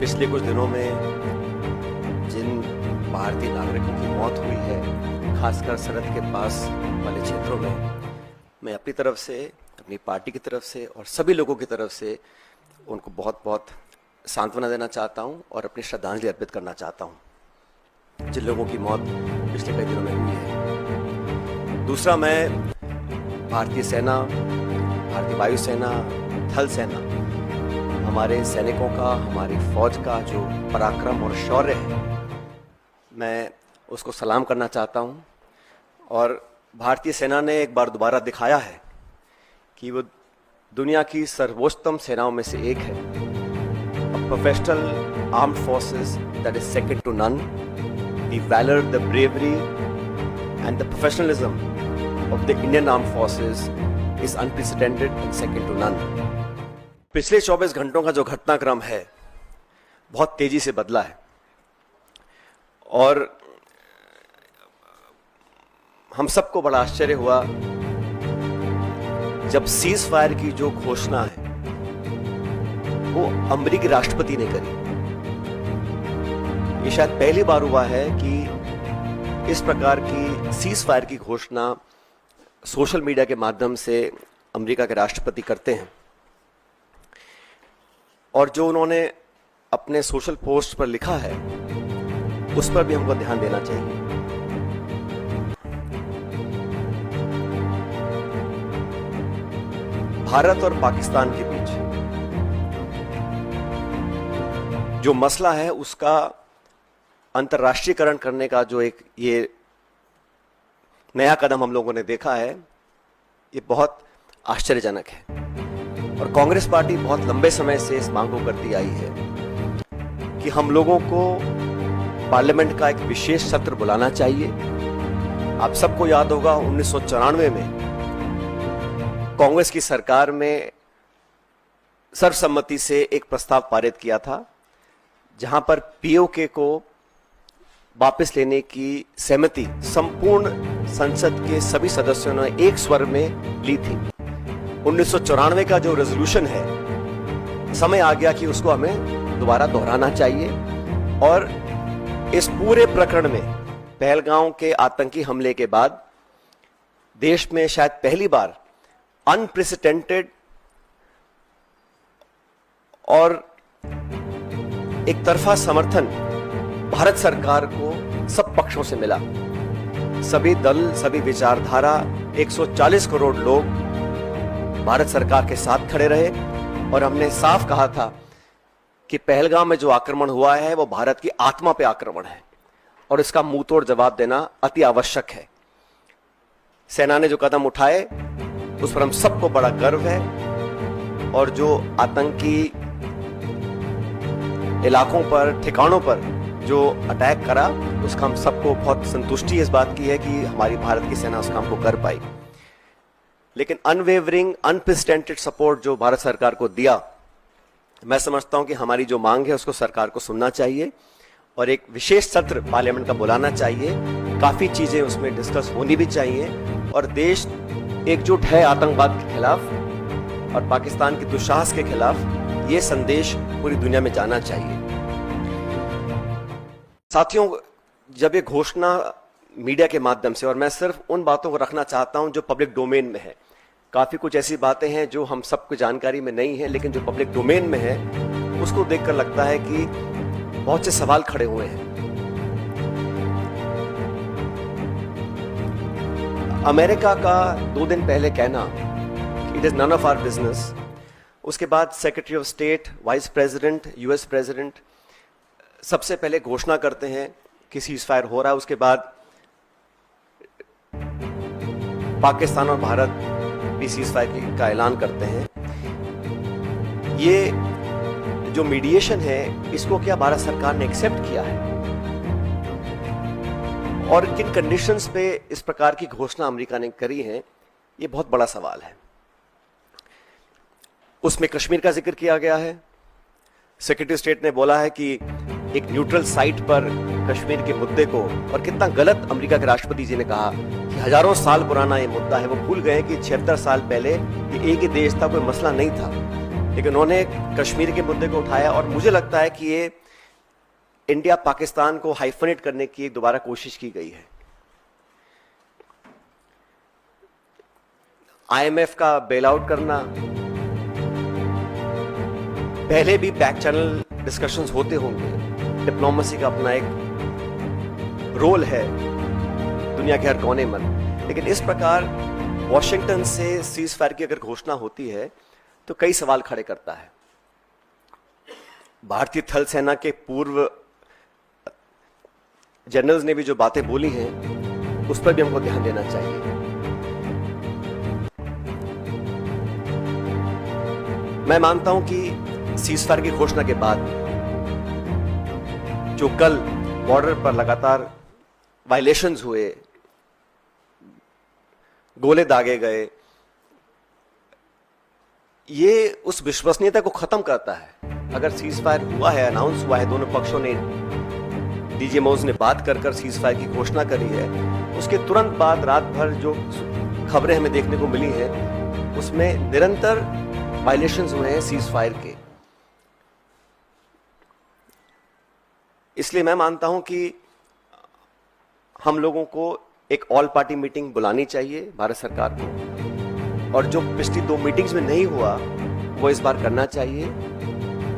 पिछले कुछ दिनों में जिन भारतीय नागरिकों की मौत हुई है, खासकर सरहद के पास वाले क्षेत्रों में, मैं अपनी तरफ से, अपनी पार्टी की तरफ से और सभी लोगों की तरफ से उनको बहुत बहुत सांत्वना देना चाहता हूं और अपनी श्रद्धांजलि अर्पित करना चाहता हूं जिन लोगों की मौत पिछले कई दिनों में हुई है। दूसरा, मैं भारतीय सेना, भारतीय वायुसेना, थल सेना, हमारे सैनिकों का, हमारी फौज का जो पराक्रम और शौर्य है, मैं उसको सलाम करना चाहता हूं। और भारतीय सेना ने एक बार दोबारा दिखाया है कि वो दुनिया की सर्वोच्चतम सेनाओं में से एक है। Professional armed forces that is second to none. The valour, the bravery and the professionalism of the Indian armed forces is unprecedented and second to none. पिछले 24 घंटों का जो घटनाक्रम है बहुत तेजी से बदला है और हम सबको बड़ा आश्चर्य हुआ जब सीज फायर की जो घोषणा है वो अमेरिकी राष्ट्रपति ने करी। ये शायद पहली बार हुआ है कि इस प्रकार की सीज फायर की घोषणा सोशल मीडिया के माध्यम से अमेरिका के राष्ट्रपति करते हैं। और जो उन्होंने अपने सोशल पोस्ट पर लिखा है उस पर भी हमको ध्यान देना चाहिए। भारत और पाकिस्तान के बीच जो मसला है उसका अंतर्राष्ट्रीयकरण करने का जो एक ये नया कदम हम लोगों ने देखा है, ये बहुत आश्चर्यजनक है। और कांग्रेस पार्टी बहुत लंबे समय से इस मांग को करती आई है कि हम लोगों को पार्लियामेंट का एक विशेष सत्र बुलाना चाहिए। आप सबको याद होगा 1994 में कांग्रेस की सरकार में सर्वसम्मति से एक प्रस्ताव पारित किया था जहां पर पीओके को वापस लेने की सहमति संपूर्ण संसद के सभी सदस्यों ने एक स्वर में ली थी। 1994 का जो रेजोल्यूशन है, समय आ गया कि उसको हमें दोबारा दोहराना चाहिए। और इस पूरे प्रकरण में पहलगांव के आतंकी हमले के बाद देश में शायद पहली बार अनप्रेसिडेंटेड और एक तरफा समर्थन भारत सरकार को सब पक्षों से मिला। सभी दल, सभी विचारधारा, 140 करोड़ लोग भारत सरकार के साथ खड़े रहे और हमने साफ कहा था कि पहलगाम में जो आक्रमण हुआ है वो भारत की आत्मा पे आक्रमण है और इसका मुंह तोड़ जवाब देना अति आवश्यक है। सेना ने जो कदम उठाए उस पर हम सबको बड़ा गर्व है और जो आतंकी इलाकों पर, ठिकानों पर जो अटैक करा उसका हम सबको बहुत संतुष्टि इस बात की है कि हमारी भारत की सेना उस काम को कर पाई। लेकिन अनवेवरिंग, अनप्रेसिडेंटेड सपोर्ट जो भारत सरकार को दिया, मैं समझता हूं कि हमारी जो मांग है उसको सरकार को सुनना चाहिए और एक विशेष सत्र पार्लियामेंट का बुलाना चाहिए। काफी चीजें उसमें डिस्कस होनी भी चाहिए और देश एकजुट है आतंकवाद के खिलाफ और पाकिस्तान के दुस्साहस के खिलाफ। ये संदेश पूरी दुनिया में जाना चाहिए। साथियों, जब ये घोषणा मीडिया के माध्यम से, और मैं सिर्फ उन बातों को रखना चाहता हूं जो पब्लिक डोमेन में है, काफी कुछ ऐसी बातें हैं जो हम सबको जानकारी में नहीं है लेकिन जो पब्लिक डोमेन में है उसको देखकर लगता है कि बहुत से सवाल खड़े हुए हैं। अमेरिका का 2 दिन पहले कहना कि it is none of our business, उसके बाद secretary of state, vice president, US president सबसे पहले घोषणा करते हैं कि सीज फायर हो रहा है, उसके बाद पाकिस्तान और भारत भी सीज फायर का ऐलान करते हैं। ये जो मीडिएशन है इसको क्या भारत सरकार ने एक्सेप्ट किया है और किन कंडीशंस पे इस प्रकार की घोषणा अमेरिका ने करी है, ये बहुत बड़ा सवाल है। उसमें कश्मीर का जिक्र किया गया है। सेक्रेटरी स्टेट ने बोला है कि एक न्यूट्रल साइट पर कश्मीर के मुद्दे को, और कितना गलत अमेरिका के राष्ट्रपति जी ने कहा कि हजारों साल पुराना ये मुद्दा है। वो भूल गए कि 76 साल पहले ये एक ही देश था, कोई मसला नहीं था। लेकिन उन्होंने कश्मीर के मुद्दे को उठाया और मुझे लगता है कि ये इंडिया पाकिस्तान को हाइफनेट करने की दोबारा कोशिश की गई है। आईएमएफ का बेल आउट करना, पहले भी बैक चैनल डिस्कशंस होते होंगे, डिप्लोमेसी का अपना एक रोल है दुनिया के हर कोने में, लेकिन इस प्रकार वॉशिंगटन से सीज फायर की अगर घोषणा होती है तो कई सवाल खड़े करता है। भारतीय थल सेना के पूर्व जनरल्स ने भी जो बातें बोली हैं उस पर भी हमको ध्यान देना चाहिए। मैं मानता हूं कि सीज फायर की घोषणा के बाद जो कल बॉर्डर पर लगातार वायलेशंस हुए, गोले दागे गए, ये उस विश्वसनीयता को खत्म करता है। अगर सीज फायर हुआ है, अनाउंस हुआ है, दोनों पक्षों ने, डीजीएमओज ने बात कर सीज फायर की घोषणा करी है, उसके तुरंत बाद रात भर जो खबरें हमें देखने को मिली हैं उसमें निरंतर वायलेशंस हुए हैं सीज फायर के। इसलिए मैं मानता हूं कि हम लोगों को एक ऑल पार्टी मीटिंग बुलानी चाहिए भारत सरकार को, और जो पिछली 2 मीटिंग्स में नहीं हुआ वो इस बार करना चाहिए।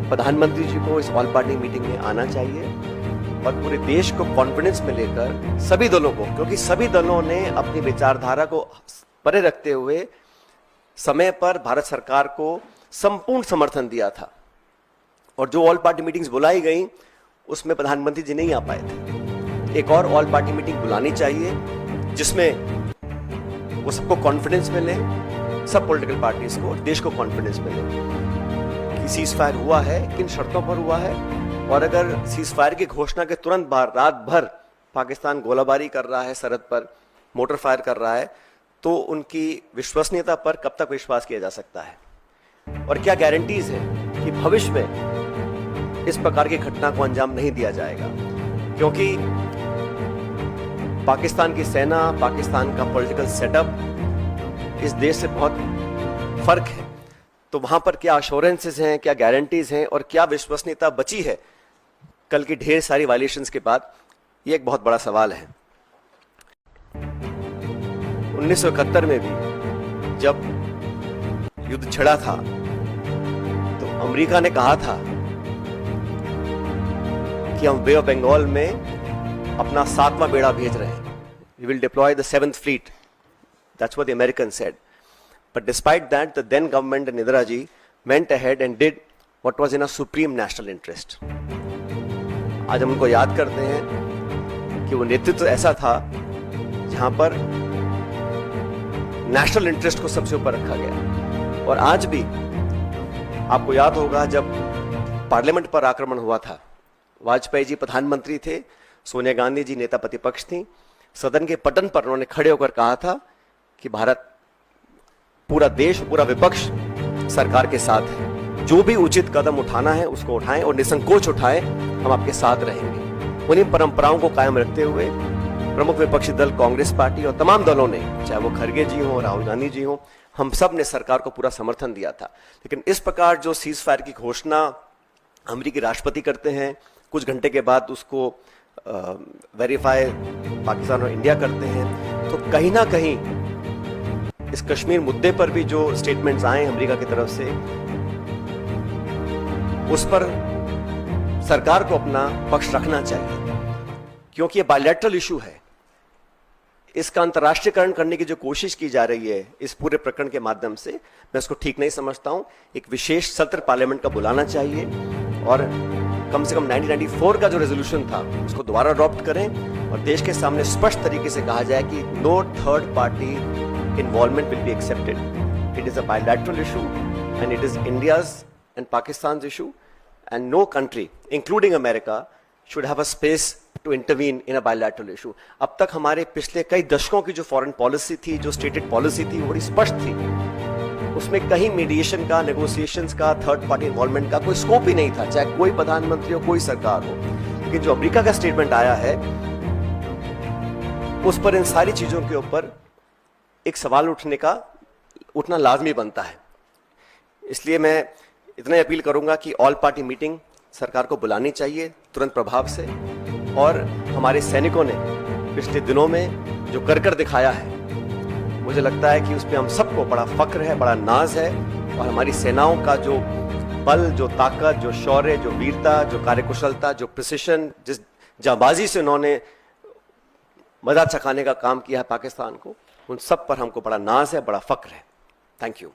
प्रधानमंत्री जी को इस ऑल पार्टी मीटिंग में आना चाहिए और पूरे देश को कॉन्फिडेंस में लेकर सभी दलों को, क्योंकि सभी दलों ने अपनी विचारधारा को परे रखते हुए समय पर भारत सरकार को संपूर्ण समर्थन दिया था, और जो ऑल पार्टी मीटिंग्स बुलाई गई उसमें प्रधानमंत्री जी नहीं आ पाए थे। एक और ऑल पार्टी मीटिंग बुलानी चाहिए जिसमें वो सबको कॉन्फिडेंस मिले, सब पॉलिटिकल पार्टीज को, देश को कॉन्फिडेंस मिले कि सीज फायर हुआ है, किन शर्तों पर हुआ है, और अगर सीज फायर की घोषणा के तुरंत बाद रात भर पाकिस्तान गोलाबारी कर रहा है, सरहद पर मोटर फायर कर रहा है, तो उनकी विश्वसनीयता पर कब तक विश्वास किया जा सकता है, और क्या गारंटीज है कि भविष्य में इस प्रकार की घटना को अंजाम नहीं दिया जाएगा। क्योंकि पाकिस्तान की सेना, पाकिस्तान का पॉलिटिकल सेटअप इस देश से बहुत फर्क है, तो वहां पर क्या अश्योरेंसेस हैं, क्या गारंटीज हैं, और क्या विश्वसनीयता बची है कल की ढेर सारी वायलेशंस के बाद, ये एक बहुत बड़ा सवाल है। 1971 में भी जब युद्ध छिड़ा था तो अमेरिका ने कहा था कि हम बे ऑफ बंगाल में अपना 7वां बेड़ा भेज रहे हैं, we will deploy the 7th fleet. That's what the Americans said. But despite that, the then government and Indira ji went ahead and did what was in a supreme national interest. आज हम उनको याद करते हैं कि वो नेतृत्व ऐसा था जहां पर नेशनल इंटरेस्ट को सबसे ऊपर रखा गया। और आज भी आपको याद होगा जब पार्लियामेंट पर आक्रमण हुआ था, वाजपेयी जी प्रधानमंत्री थे, सोनिया गांधी जी नेता प्रतिपक्ष थी, सदन के पटन पर उन्होंने खड़े होकर कहा था कि भारत, पूरा देश, पूरा विपक्ष सरकार के साथ है, जो भी उचित कदम उठाना है उसको उठाएं और निसंकोच उठाएं, हम आपके साथ रहेंगे। उन्हीं परंपराओं को कायम रखते हुए प्रमुख विपक्षी दल कांग्रेस पार्टी और तमाम दलों ने, चाहे वो खड़गे जी हो, राहुल गांधी जी हो, हम सब ने सरकार को पूरा समर्थन दिया था। लेकिन इस प्रकार जो सीज फायर की घोषणा अमेरिकी राष्ट्रपति करते हैं, कुछ घंटे के बाद उसको वेरीफाई पाकिस्तान और इंडिया करते हैं, तो कहीं ना कहीं इस कश्मीर मुद्दे पर भी जो स्टेटमेंट्स आए अमेरिका की तरफ से, उस पर सरकार को अपना पक्ष रखना चाहिए, क्योंकि ये बायलैटरल इशू है। इसका अंतर्राष्ट्रीयकरण करने की जो कोशिश की जा रही है इस पूरे प्रकरण के माध्यम से, मैं इसको ठीक नहीं समझता हूं। एक विशेष सत्र पार्लियामेंट का बुलाना चाहिए और कम से कम 1994 का जो रेजोल्यूशन था उसको दोबारा अडॉप्ट करें और देश के सामने स्पष्ट तरीके से कहा जाए कि no third party involvement will be accepted. It is a bilateral issue and it is India's and Pakistan issue and no country including America should have a space to intervene in a bilateral issue. अब तक हमारे पिछले कई दशकों की जो foreign policy थी, जो स्टेटेड पॉलिसी थी, वो बड़ी स्पष्ट थी। उसमें कहीं मीडिएशन का, नेगोशिएशंस का, थर्ड पार्टी इन्वॉल्वमेंट का कोई स्कोप ही नहीं था, चाहे कोई प्रधानमंत्री हो, कोई सरकार हो। लेकिन जो अमेरिका का स्टेटमेंट आया है उस पर इन सारी चीजों के ऊपर एक सवाल उठना लाजमी बनता है। इसलिए मैं इतना ही अपील करूंगा कि ऑल पार्टी मीटिंग सरकार को बुलानी चाहिए तुरंत प्रभाव से। और हमारे सैनिकों ने पिछले दिनों में जो कर दिखाया है, मुझे लगता है कि उस पर हम सबको बड़ा फक्र है, बड़ा नाज है। और हमारी सेनाओं का जो बल, जो ताकत, जो शौर्य, जो वीरता, जो कार्यकुशलता, जो प्रिसिशन, जिस जाबाजी से उन्होंने मजा चखाने का काम किया है पाकिस्तान को, उन सब पर हमको बड़ा नाज है, बड़ा फक्र है। Thank you.